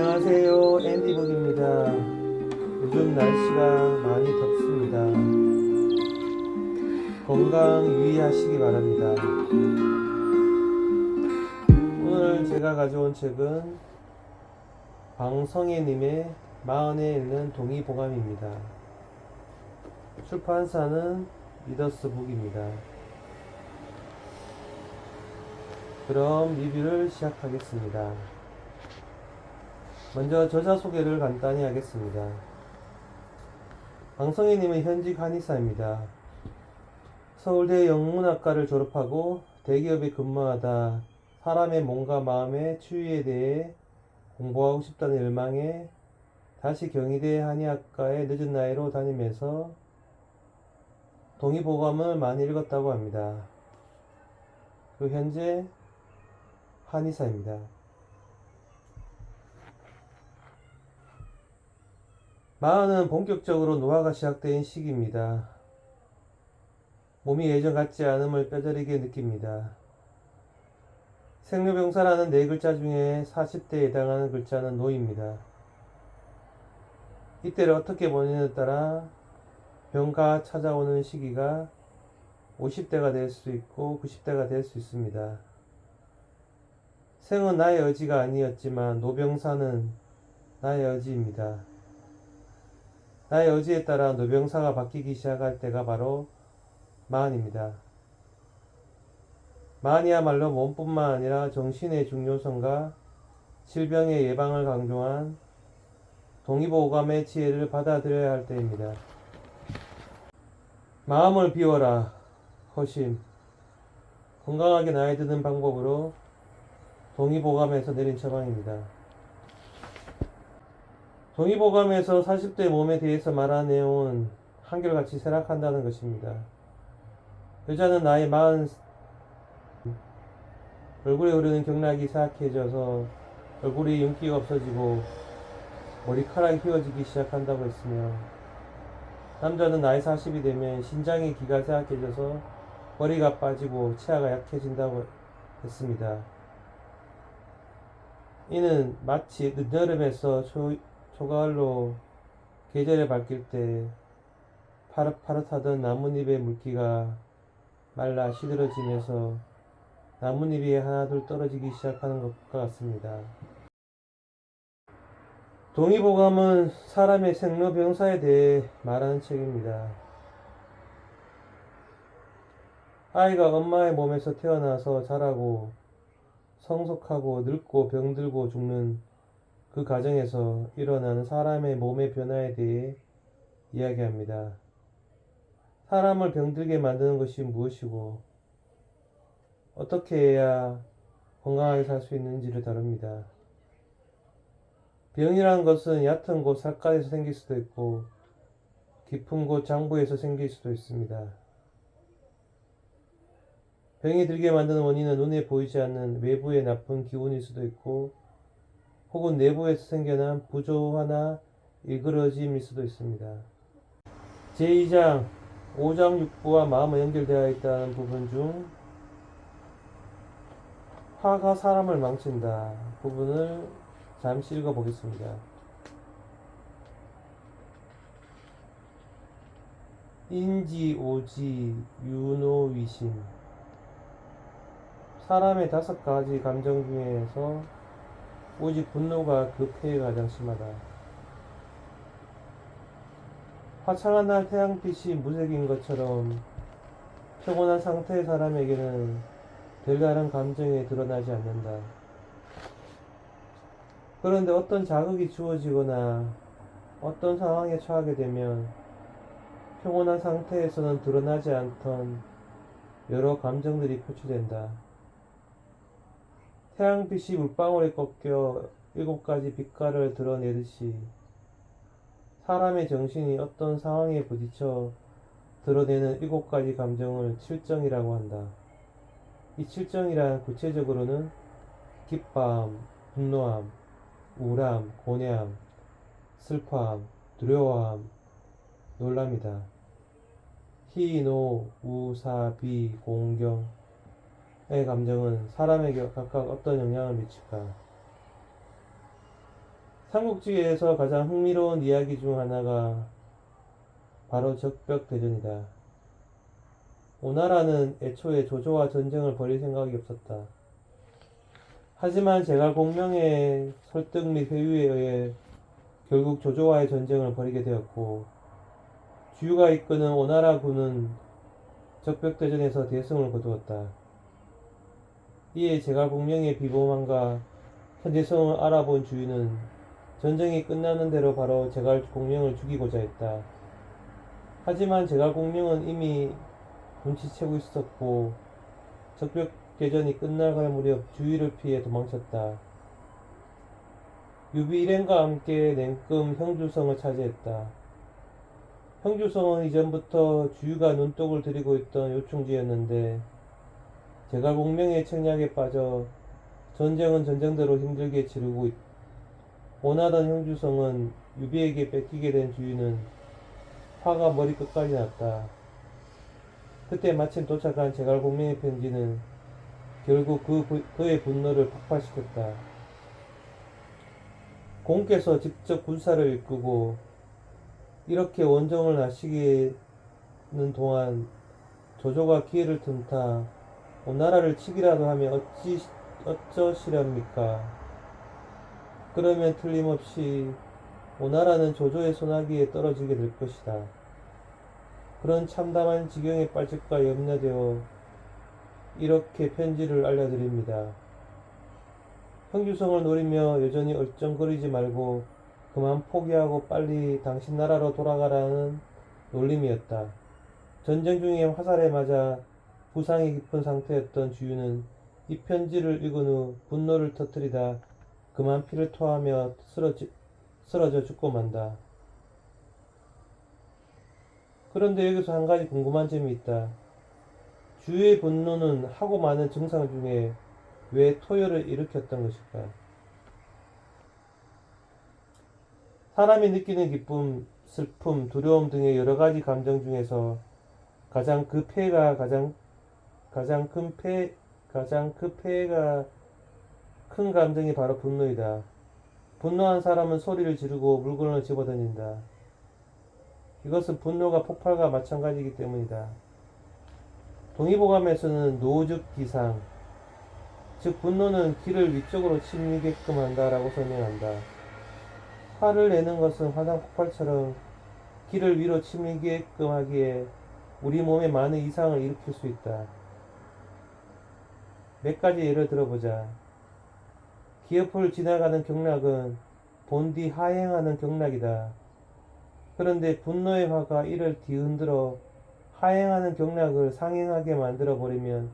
안녕하세요, 앤디북입니다. 요즘 날씨가 많이 덥습니다. 건강 유의하시기 바랍니다. 오늘 제가 가져온 책은 방성애님의 마흔에 읽는 동의보감입니다. 출판사는 리더스북입니다. 그럼 리뷰를 시작하겠습니다. 먼저 저자 소개를 간단히 하겠습니다. 방성애님은 현직 한의사입니다. 서울대 영문학과를 졸업하고 대기업에 근무하다 사람의 몸과 마음의 치유에 대해 공부하고 싶다는 열망에 다시 경희대 한의학과에 늦은 나이로 다니면서 동의보감을 많이 읽었다고 합니다. 그리고 현재 한의사입니다. 마흔은 본격적으로 노화가 시작된 시기입니다. 몸이 예전 같지 않음을 뼈저리게 느낍니다. 생로병사라는 네 글자 중에 40대에 해당하는 글자는 노입니다. 이때를 어떻게 보느냐에 따라 병가 찾아오는 시기가 50대가 될 수 있고 90대가 될 수 있습니다. 생은 나의 의지가 아니었지만 노병사는 나의 의지입니다. 나의 의지에 따라 노병사가 바뀌기 시작할 때가 바로 마흔입니다. 마흔이야말로 몸뿐만 아니라 정신의 중요성과 질병의 예방을 강조한 동의보감의 지혜를 받아들여야 할 때입니다. 마음을 비워라. 허심. 건강하게 나이 드는 방법으로 동의보감에서 내린 처방입니다. 동의보감에서 40대 몸에 대해서 말한 내용은 한결같이 쇠락한다는 것입니다. 여자는 나이 40 얼굴에 흐르는 경락이 사악해져서 얼굴에 윤기가 없어지고 머리카락이 휘어지기 시작한다고 했으며, 남자는 나이 40이 되면 신장의 기가 사악해져서 머리가 빠지고 치아가 약해진다고 했습니다. 이는 마치 늦여름에서 초가을로 계절에 바뀔 때 파릇파릇하던 나뭇잎의 물기가 말라 시들어지면서 나뭇잎이 하나둘 떨어지기 시작하는 것과 같습니다. 동의보감은 사람의 생로병사에 대해 말하는 책입니다. 아이가 엄마의 몸에서 태어나서 자라고 성숙하고 늙고 병들고 죽는 그 과정에서 일어나는 사람의 몸의 변화에 대해 이야기합니다. 사람을 병들게 만드는 것이 무엇이고 어떻게 해야 건강하게 살 수 있는지를 다룹니다. 병이라는 것은 얕은 곳 살갗에서 생길 수도 있고 깊은 곳 장부에서 생길 수도 있습니다. 병이 들게 만드는 원인은 눈에 보이지 않는 외부의 나쁜 기운일 수도 있고 혹은 내부에서 생겨난 부조화나 일그러짐일 수도 있습니다. 제2장 5장 6부와 마음은 연결되어 있다는 부분 중 화가 사람을 망친다 부분을 잠시 읽어보겠습니다. 인지, 오지, 유노위심. 사람의 5가지 감정 중에서 오직 분노가 그 폐에 가장 심하다. 화창한 날 태양빛이 무색인 것처럼 평온한 상태의 사람에게는 별다른 감정이 드러나지 않는다. 그런데 어떤 자극이 주어지거나 어떤 상황에 처하게 되면 평온한 상태에서는 드러나지 않던 여러 감정들이 표출된다. 태양빛이 물방울에 꺾여 7가지 빛깔을 드러내듯이 사람의 정신이 어떤 상황에 부딪혀 드러내는 7가지 감정을 칠정이라고 한다. 이 칠정이란 구체적으로는 기뻐함, 분노함, 우울함, 고뇌함, 슬퍼함, 두려워함, 놀람이다. 희, 노, 우, 사, 비, 공경의 감정은 사람에게 각각 어떤 영향을 미칠까? 삼국지에서 가장 흥미로운 이야기 중 하나가 바로 적벽대전이다. 오나라는 애초에 조조와 전쟁을 벌일 생각이 없었다. 하지만 제갈공명의 설득 및 회유에 의해 결국 조조와의 전쟁을 벌이게 되었고, 주유가 이끄는 오나라 군은 적벽대전에서 대승을 거두었다. 이에 제갈공명의 비범함과 현재성을 알아본 주유는 전쟁이 끝나는 대로 바로 제갈공명을 죽이고자 했다. 하지만 제갈공명은 이미 눈치채고 있었고 적벽대전이 끝나갈 무렵 주유를 피해 도망쳤다. 유비 일행과 함께 냉금 형주성을 차지했다. 형주성은 이전부터 주유가 눈독을 들이고 있던 요충지였는데 제갈공명의 책략에 빠져 전쟁은 전쟁대로 힘들게 치르고 원하던 형주성은 유비에게 뺏기게 된 주유는 화가 머리끝까지 났다. 그때 마침 도착한 제갈공명의 편지는 결국 그의 분노를 폭발시켰다. 공께서 직접 군사를 이끌고 이렇게 원정을 나시기는 동안 조조가 기회를 틈타 오나라를 치기라도 하면 어쩌시렵니까? 그러면 틀림없이 오나라는 조조의 손아귀에 떨어지게 될 것이다. 그런 참담한 지경에 빠질까 염려되어 이렇게 편지를 알려드립니다. 형주성을 노리며 여전히 얼쩡거리지 말고 그만 포기하고 빨리 당신 나라로 돌아가라는 놀림이었다. 전쟁 중에 화살에 맞아 부상이 깊은 상태였던 주유는 이 편지를 읽은 후 분노를 터뜨리다 그만 피를 토하며 쓰러져 죽고 만다. 그런데 여기서 한 가지 궁금한 점이 있다. 주유의 분노는 하고 많은 증상 중에 왜 토혈을 일으켰던 것일까? 사람이 느끼는 기쁨, 슬픔, 두려움 등의 여러 가지 감정 중에서 가장 큰 폐해가 큰 감정이 바로 분노이다. 분노한 사람은 소리를 지르고 물건을 집어던진다. 이것은 분노가 폭발과 마찬가지이기 때문이다. 동의보감에서는 노즉 기상, 즉 분노는 기를 위쪽으로 치밀게끔 한다라고 설명한다. 화를 내는 것은 화산 폭발처럼 기를 위로 치밀게끔 하기에 우리 몸에 많은 이상을 일으킬 수 있다. 몇 가지 예를 들어보자. 기어포를 지나가는 경락은 본디 하행하는 경락이다. 그런데 분노의 화가 이를 뒤흔들어 하행하는 경락을 상행하게 만들어 버리면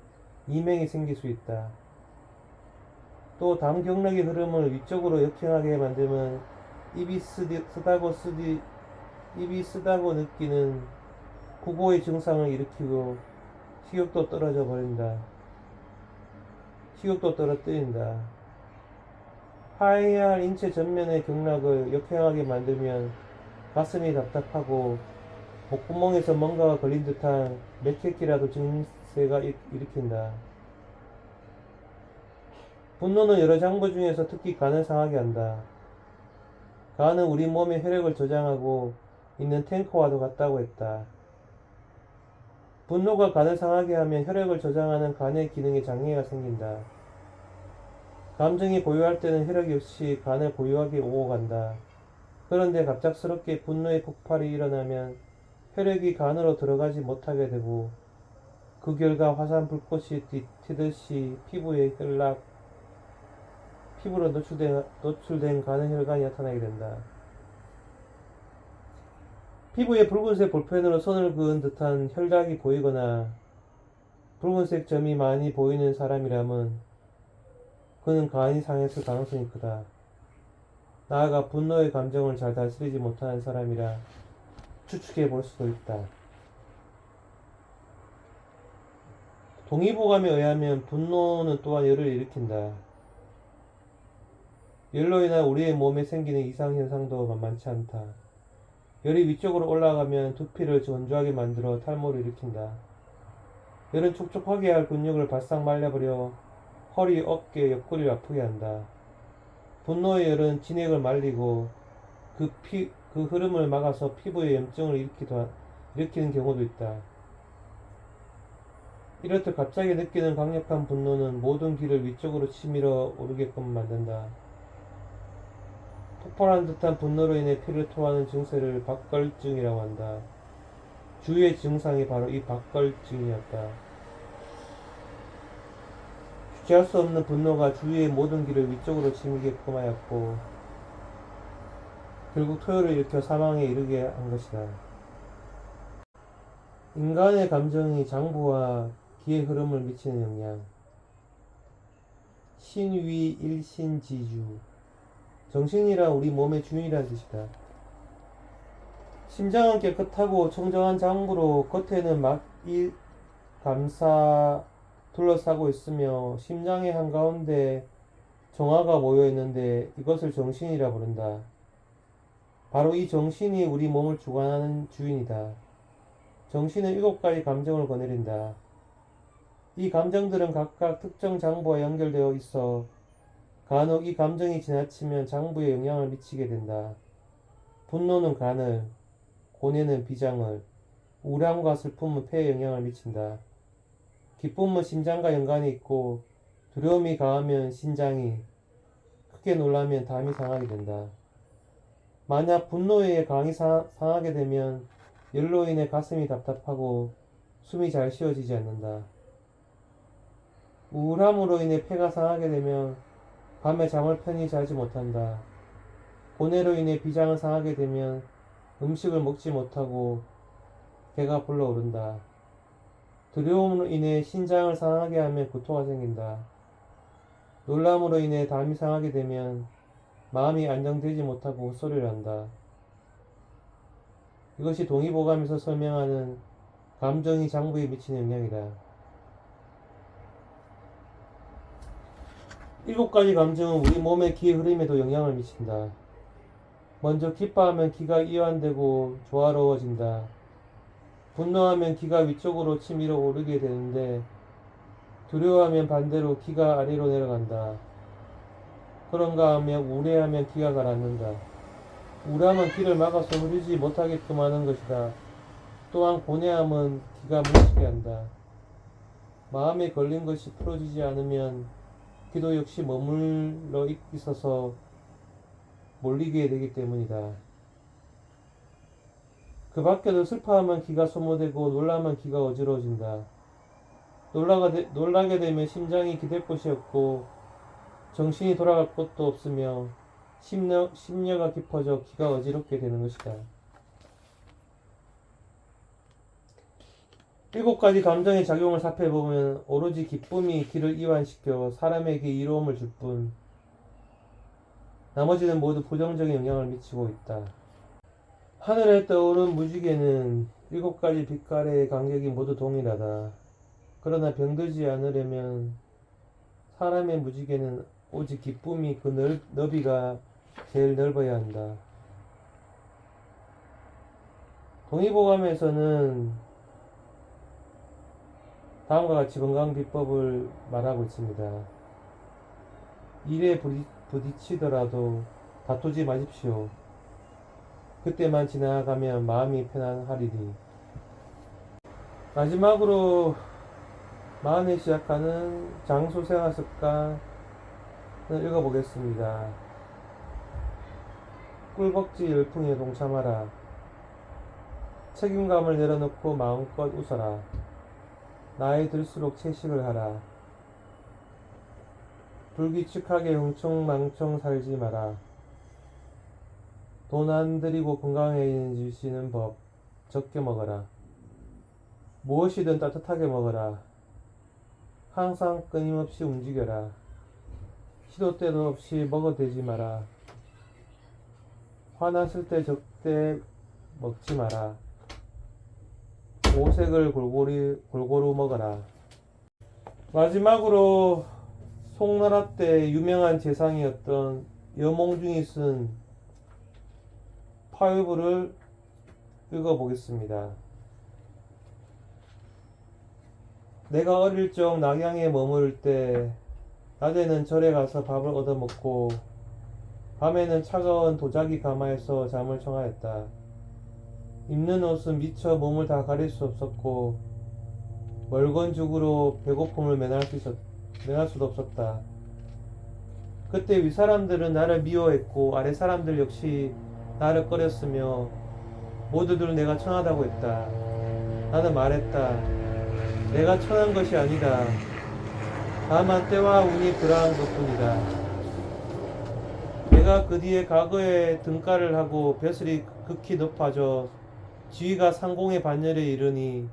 이명이 생길 수 있다. 또 다음 경락의 흐름을 위쪽으로 역행하게 만들면 입이 쓰다고 느끼는 구고의 증상을 일으키고 식욕도 떨어뜨린다. 하해야 할 인체 전면의 경락을 역행하게 만들면 가슴이 답답하고 목구멍에서 뭔가가 걸린 듯한 맥혔기라도 증세가 일으킨다. 분노는 여러 장부 중에서 특히 간을 상하게 한다. 간은 우리 몸의 혈액을 저장하고 있는 탱커와도 같다고 했다. 분노가 간을 상하게 하면 혈액을 저장하는 간의 기능에 장애가 생긴다. 감정이 고요할 때는 혈액 역시 간을 고요하게 오고 간다. 그런데 갑작스럽게 분노의 폭발이 일어나면 혈액이 간으로 들어가지 못하게 되고 그 결과 화산 불꽃이 튀듯이 피부로 노출된 간의 혈관이 나타나게 된다. 피부에 붉은색 볼펜으로 선을 그은 듯한 혈각이 보이거나 붉은색 점이 많이 보이는 사람이라면 그는 간이 상했을 가능성이 크다. 나아가 분노의 감정을 잘 다스리지 못하는 사람이라 추측해 볼 수도 있다. 동의보감에 의하면 분노는 또한 열을 일으킨다. 열로 인한 우리의 몸에 생기는 이상현상도 만만치 않다. 열이 위쪽으로 올라가면 두피를 건조하게 만들어 탈모를 일으킨다. 열은 촉촉하게 할 근육을 바싹 말려버려 허리, 어깨, 옆구리를 아프게 한다. 분노의 열은 진액을 말리고 그 흐름을 막아서 피부에 염증을 일으키는 경우도 있다. 이렇듯 갑자기 느끼는 강력한 분노는 모든 기를 위쪽으로 치밀어 오르게끔 만든다. 폭발한 듯한 분노로 인해 피를 토하는 증세를 박걸증이라고 한다. 주의 증상이 바로 이 박걸증이었다. 주체할 수 없는 분노가 주위의 모든 기를 위쪽으로 치밀게끔 하였고 결국 토요를 일으켜 사망에 이르게 한 것이다. 인간의 감정이 장부와 기의 흐름을 미치는 영향. 신위 일신지주. 정신이란 우리 몸의 주인이란 뜻이다. 심장은 깨끗하고 청정한 장부로 겉에는 막이 감싸 둘러싸고 있으며 심장의 한가운데 정화가 모여 있는데 이것을 정신이라 부른다. 바로 이 정신이 우리 몸을 주관하는 주인이다. 정신은 7가지 감정을 거느린다. 이 감정들은 각각 특정 장부와 연결되어 있어 간혹 이 감정이 지나치면 장부에 영향을 미치게 된다. 분노는 간을, 고뇌는 비장을, 우울함과 슬픔은 폐에 영향을 미친다. 기쁨은 심장과 연관이 있고 두려움이 강하면 신장이, 크게 놀라면 담이 상하게 된다. 만약 분노에 의해 강이 상하게 되면 열로 인해 가슴이 답답하고 숨이 잘 쉬어지지 않는다. 우울함으로 인해 폐가 상하게 되면 밤에 잠을 편히 자지 못한다. 고뇌로 인해 비장을 상하게 되면 음식을 먹지 못하고 배가 불러오른다. 두려움으로 인해 신장을 상하게 하면 구토가 생긴다. 놀람으로 인해 담이 상하게 되면 마음이 안정되지 못하고 헛소리를 한다. 이것이 동의보감에서 설명하는 감정이 장부에 미치는 영향이다. 7가지 감정은 우리 몸의 기의 흐름에도 영향을 미친다. 먼저 기뻐하면 기가 이완되고 조화로워진다. 분노하면 기가 위쪽으로 치밀어 오르게 되는데 두려워하면 반대로 기가 아래로 내려간다. 그런가 하면 우울해하면 기가 가라앉는다. 우울함은 기를 막아서 흐르지 못하게끔 하는 것이다. 또한 고뇌함은 기가 뭉치게 한다. 마음에 걸린 것이 풀어지지 않으면 기도 역시 머물러 있어서 몰리게 되기 때문이다. 그 밖에도 슬퍼하면 기가 소모되고 놀라면 기가 어지러워진다. 놀라게 되면 심장이 기댈 곳이 없고 정신이 돌아갈 곳도 없으며 심려가 깊어져 기가 어지럽게 되는 것이다. 7가지 감정의 작용을 살펴보면 오로지 기쁨이 기를 이완시켜 사람에게 이로움을 줄 뿐 나머지는 모두 부정적인 영향을 미치고 있다. 하늘에 떠오른 무지개는 7가지 빛깔의 간격이 모두 동일하다. 그러나 병들지 않으려면 사람의 무지개는 오직 기쁨이 그 너비가 제일 넓어야 한다. 동의보감에서는 다음과 같이 건강 비법을 말하고 있습니다. 일에 부딪히더라도 다투지 마십시오. 그때만 지나가면 마음이 편안하리니. 마지막으로 마흔에 시작하는 장소생활 습관을 읽어보겠습니다. 꿀벅지 열풍에 동참하라. 책임감을 내려놓고 마음껏 웃어라. 나이 들수록 채식을 하라. 불규칙하게 흥청망청 살지 마라. 돈 안 들이고 건강해지시는 법 적게 먹어라. 무엇이든 따뜻하게 먹어라. 항상 끊임없이 움직여라. 시도 때도 없이 먹어대지 마라. 화났을 때 적대 먹지 마라. 오색을 골고루 먹어라. 마지막으로 송나라 때 유명한 재상이었던 여몽중이 쓴 파유부를 읽어보겠습니다. 내가 어릴 적 낙양에 머무를 때 낮에는 절에 가서 밥을 얻어먹고 밤에는 차가운 도자기 가마에서 잠을 청하였다. 입는 옷은 미처 몸을 다 가릴 수 없었고 멀건 죽으로 배고픔을 면할 수도 없었다. 그때 위 사람들은 나를 미워했고 아래 사람들 역시 나를 꺼렸으며 모두들 내가 천하다고 했다. 나는 말했다. 내가 천한 것이 아니다. 다만 때와 운이 그러한 것뿐이다. 내가 그 뒤에 과거에 등가를 하고 벼슬이 극히 높아져 지위가 상공의 반열에 이르니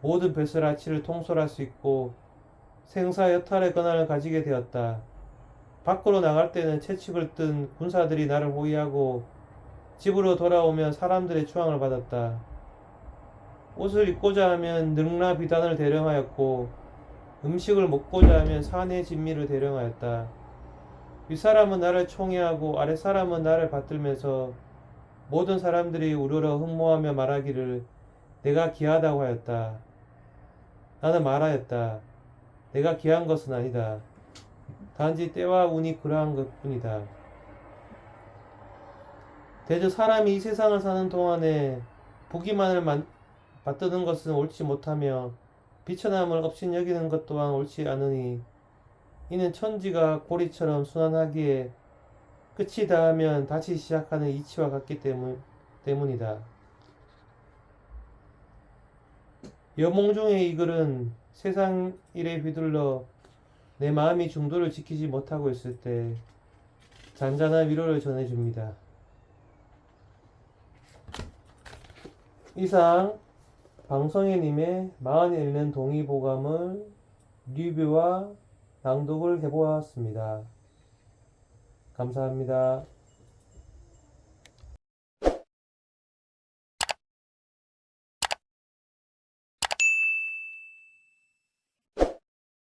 모든 벼슬아치를 통솔할 수 있고 생사 여탈의 권한을 가지게 되었다. 밖으로 나갈 때는 채찍을 든 군사들이 나를 호위하고 집으로 돌아오면 사람들의 추앙을 받았다. 옷을 입고자 하면 능라 비단을 대령하였고 음식을 먹고자 하면 산의 진미를 대령하였다. 윗사람은 나를 총애하고 아랫사람은 나를 받들면서 모든 사람들이 우러러 흠모하며 말하기를 내가 귀하다고 하였다. 나는 말하였다. 내가 귀한 것은 아니다. 단지 때와 운이 그러한 것뿐이다. 대저 사람이 이 세상을 사는 동안에 보기만을 받드는 것은 옳지 못하며 비천함을 업신여기는 것 또한 옳지 않으니 이는 천지가 고리처럼 순환하기에 끝이 닿으면 다시 시작하는 이치와 같기 때문이다. 여몽중의 이 글은 세상 일에 휘둘러 내 마음이 중도를 지키지 못하고 있을 때 잔잔한 위로를 전해줍니다. 이상 방성애님의 마흔 읽는 동의보감을 리뷰와 낭독을 해보았습니다. 감사합니다.